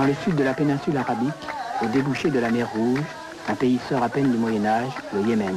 Dans le sud de la péninsule arabique, au débouché de la mer Rouge, un pays sœur à peine du Moyen-Âge, le Yémen.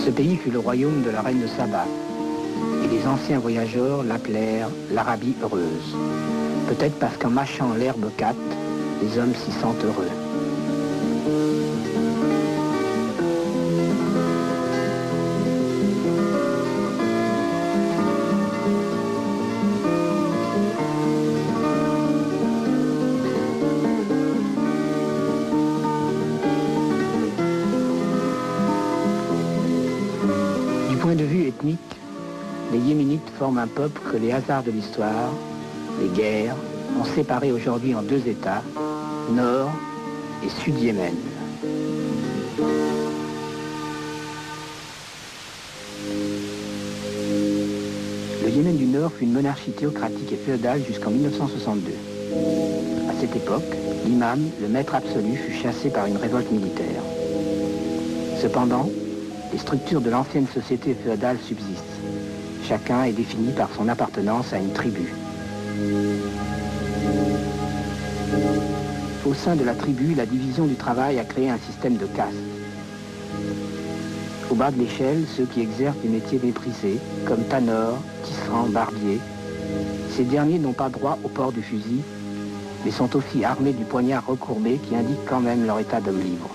Ce pays fut le royaume de la reine de Saba, et les anciens voyageurs l'appelèrent l'Arabie heureuse. Peut-être parce qu'en mâchant l'herbe cate, les hommes s'y sentent heureux. Du point de vue ethnique, les Yéménites forment un peuple que les hasards de l'histoire, les guerres, ont séparé aujourd'hui en deux États, Nord et Sud-Yémen. Le Yémen du Nord fut une monarchie théocratique et féodale jusqu'en 1962. À cette époque, l'imam, le maître absolu, fut chassé par une révolte militaire. Cependant, les structures de l'ancienne société féodale subsistent. Chacun est défini par son appartenance à une tribu. Au sein de la tribu, la division du travail a créé un système de castes. Au bas de l'échelle, ceux qui exercent des métiers méprisés, comme tanneurs, tisserands, barbiers. Ces derniers n'ont pas droit au port du fusil, mais sont aussi armés du poignard recourbé qui indique quand même leur état d'homme libre.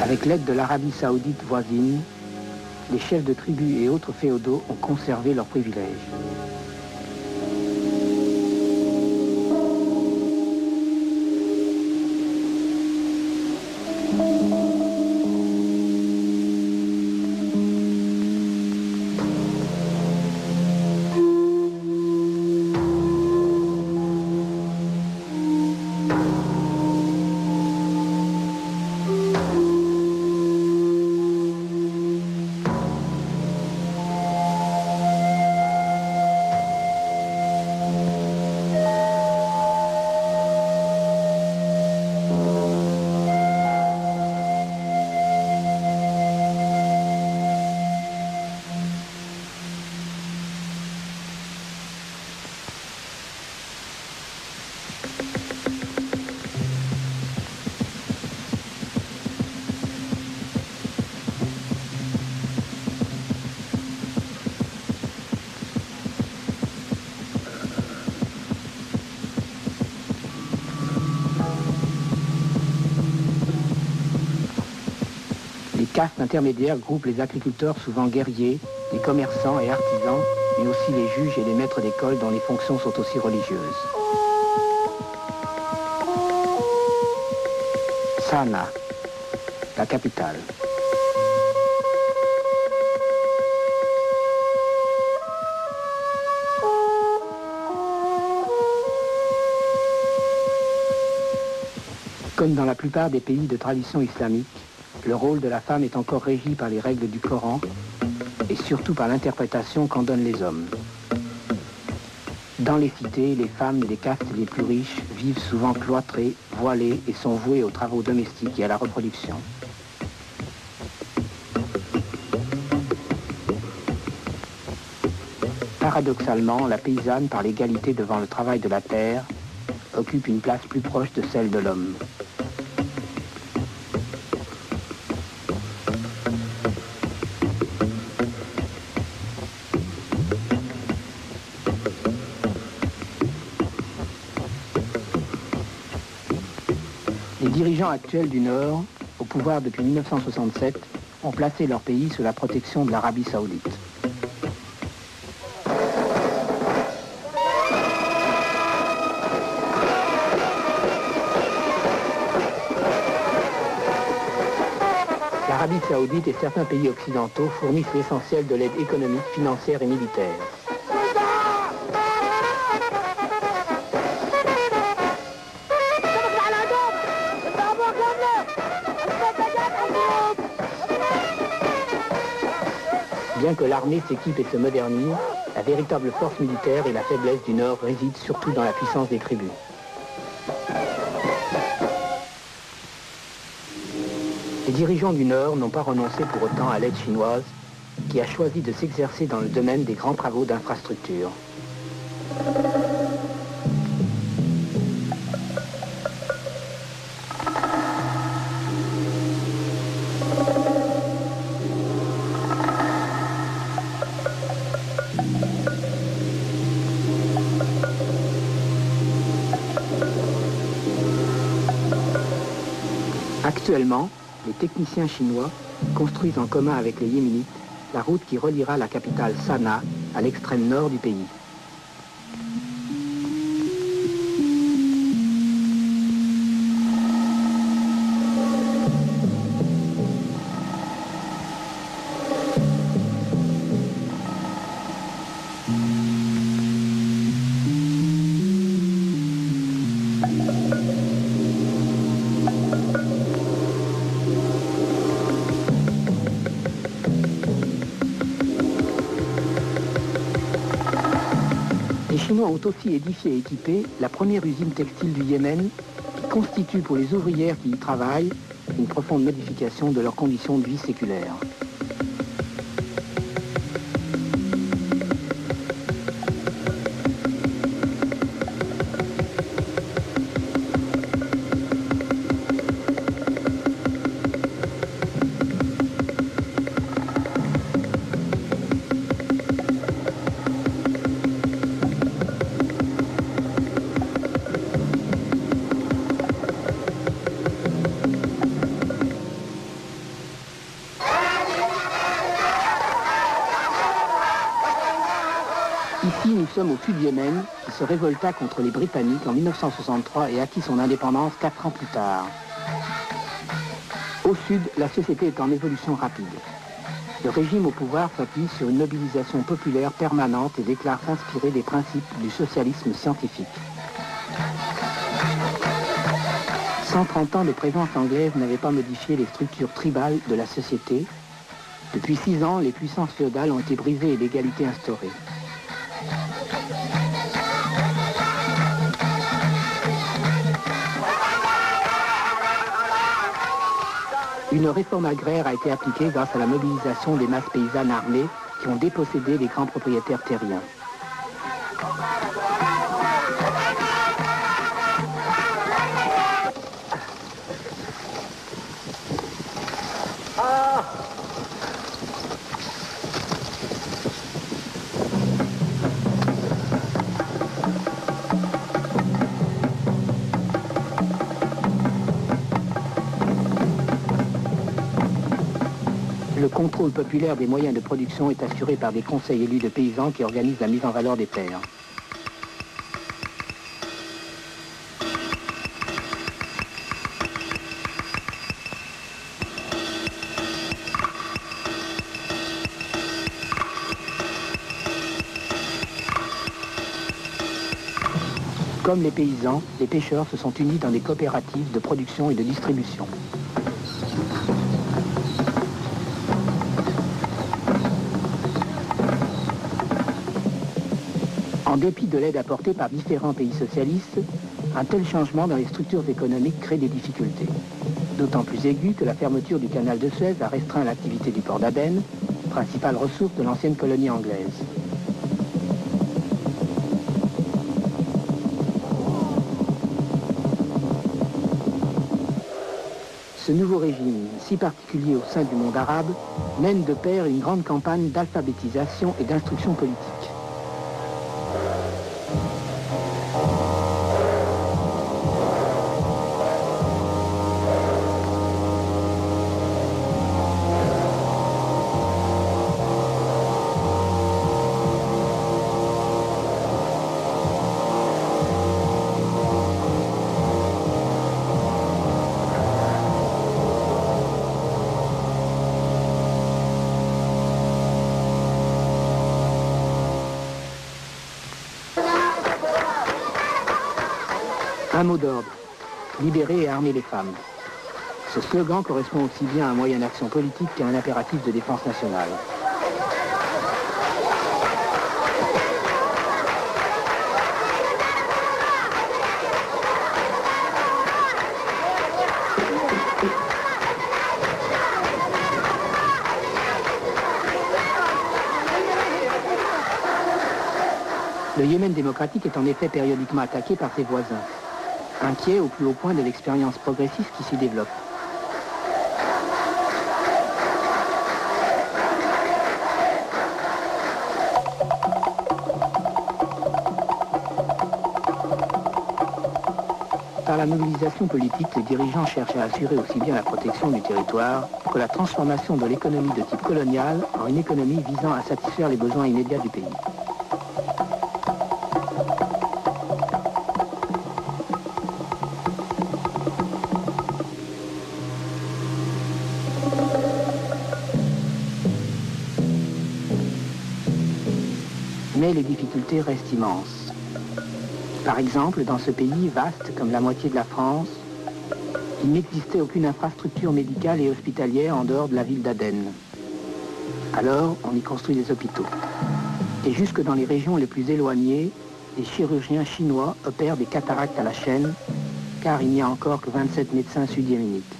Avec l'aide de l'Arabie saoudite voisine, les chefs de tribus et autres féodaux ont conservé leurs privilèges. Les castes intermédiaires groupent les agriculteurs souvent guerriers, les commerçants et artisans, mais aussi les juges et les maîtres d'école dont les fonctions sont aussi religieuses. Sanaa, la capitale. Comme dans la plupart des pays de tradition islamique, le rôle de la femme est encore régi par les règles du Coran et surtout par l'interprétation qu'en donnent les hommes. Dans les cités, les femmes des castes les plus riches vivent souvent cloîtrées, voilées et sont vouées aux travaux domestiques et à la reproduction. Paradoxalement, la paysanne, par l'égalité devant le travail de la terre, occupe une place plus proche de celle de l'homme. Les dirigeants actuels du Nord, au pouvoir depuis 1967, ont placé leur pays sous la protection de l'Arabie saoudite. L'Arabie saoudite et certains pays occidentaux fournissent l'essentiel de l'aide économique, financière et militaire. Bien que l'armée s'équipe et se modernise, la véritable force militaire et la faiblesse du Nord résident surtout dans la puissance des tribus. Les dirigeants du Nord n'ont pas renoncé pour autant à l'aide chinoise, qui a choisi de s'exercer dans le domaine des grands travaux d'infrastructure. Actuellement, les techniciens chinois construisent en commun avec les Yéménites la route qui reliera la capitale Sanaa à l'extrême nord du pays. Les Chinois ont aussi édifié et équipé la première usine textile du Yémen, qui constitue pour les ouvrières qui y travaillent une profonde modification de leurs conditions de vie séculaires. Ici, nous sommes au sud Yémen, qui se révolta contre les Britanniques en 1963 et acquit son indépendance 4 ans plus tard. Au sud, la société est en évolution rapide. Le régime au pouvoir s'appuie sur une mobilisation populaire permanente et déclare s'inspirer des principes du socialisme scientifique. 130 ans de présence anglaise n'avaient pas modifié les structures tribales de la société. Depuis 6 ans, les puissances féodales ont été brisées et l'égalité instaurée. Une réforme agraire a été appliquée grâce à la mobilisation des masses paysannes armées qui ont dépossédé les grands propriétaires terriens. Le contrôle populaire des moyens de production est assuré par des conseils élus de paysans qui organisent la mise en valeur des terres. Comme les paysans, les pêcheurs se sont unis dans des coopératives de production et de distribution. En dépit de l'aide apportée par différents pays socialistes, un tel changement dans les structures économiques crée des difficultés. D'autant plus aiguës que la fermeture du canal de Suez a restreint l'activité du port d'Aden, principale ressource de l'ancienne colonie anglaise. Ce nouveau régime, si particulier au sein du monde arabe, mène de pair une grande campagne d'alphabétisation et d'instruction politique. Un mot d'ordre, libérer et armer les femmes. Ce slogan correspond aussi bien à un moyen d'action politique qu'à un impératif de défense nationale. Le Yémen démocratique est en effet périodiquement attaqué par ses voisins, inquiets au plus haut point de l'expérience progressiste qui s'y développe. Par la mobilisation politique, les dirigeants cherchent à assurer aussi bien la protection du territoire que la transformation de l'économie de type colonial en une économie visant à satisfaire les besoins immédiats du pays. Mais les difficultés restent immenses. Par exemple, dans ce pays vaste comme la moitié de la France, il n'existait aucune infrastructure médicale et hospitalière en dehors de la ville d'Aden. Alors, on y construit des hôpitaux. Et jusque dans les régions les plus éloignées, les chirurgiens chinois opèrent des cataractes à la chaîne, car il n'y a encore que 27 médecins sud-yéménites.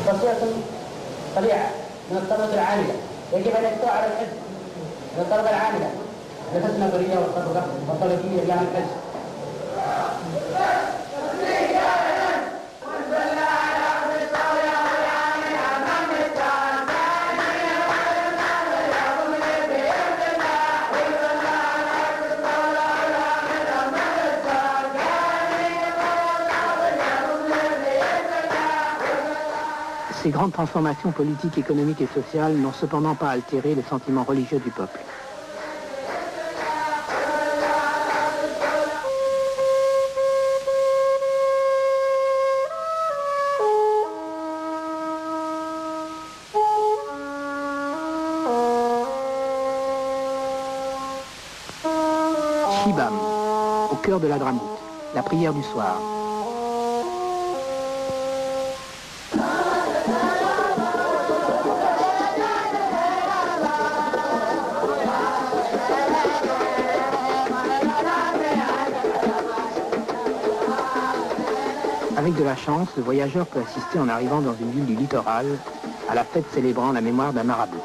فصيلة طبيعة من الطبقة العاملة يجب أن يقطع على الحج من الطبقة العاملة نفسنا النظرية والطبقة والطبقية لها الحج. Ces grandes transformations politiques, économiques et sociales n'ont cependant pas altéré le sentiment religieux du peuple. Shibam, au cœur de la Dramout, la prière du soir. Avec de la chance, le voyageur peut assister en arrivant dans une ville du littoral à la fête célébrant la mémoire d'un marabout.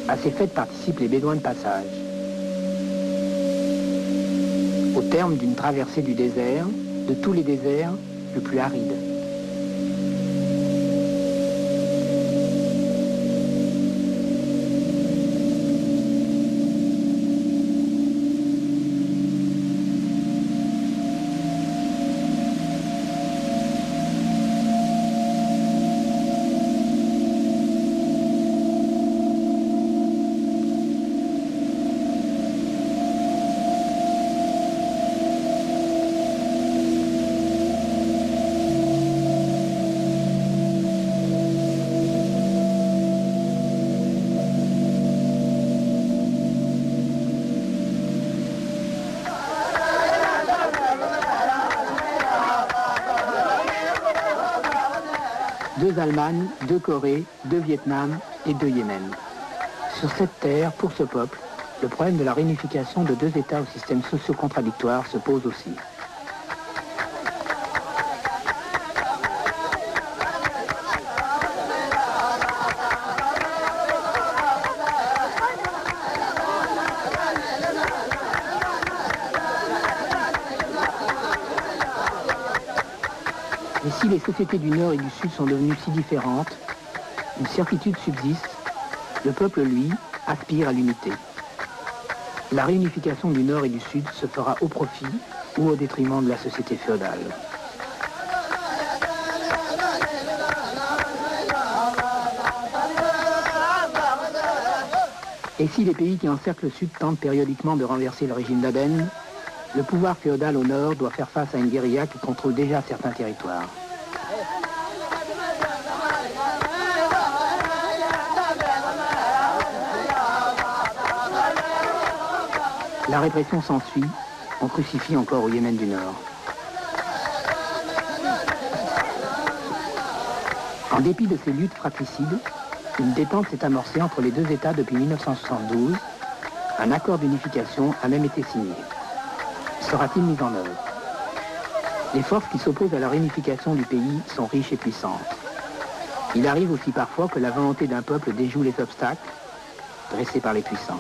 À ces fêtes participent les bédouins de passage. Au terme d'une traversée du désert, de tous les déserts, le plus aride. Deux Allemagne, deux Corée, deux Vietnam et deux Yémen. Sur cette terre, pour ce peuple, le problème de la réunification de deux États au système socio-contradictoire se pose aussi. Et si les sociétés du Nord et du Sud sont devenues si différentes, une certitude subsiste, le peuple, lui, aspire à l'unité. La réunification du Nord et du Sud se fera au profit ou au détriment de la société féodale. Et si les pays qui encerclent le Sud tentent périodiquement de renverser le régime d'Aden, le pouvoir féodal au Nord doit faire face à une guérilla qui contrôle déjà certains territoires. La répression s'ensuit, on crucifie encore au Yémen du Nord. En dépit de ces luttes fratricides, une détente s'est amorcée entre les deux États depuis 1972. Un accord d'unification a même été signé. Sera-t-il mis en œuvre? Les forces qui s'opposent à la réunification du pays sont riches et puissantes. Il arrive aussi parfois que la volonté d'un peuple déjoue les obstacles dressés par les puissants.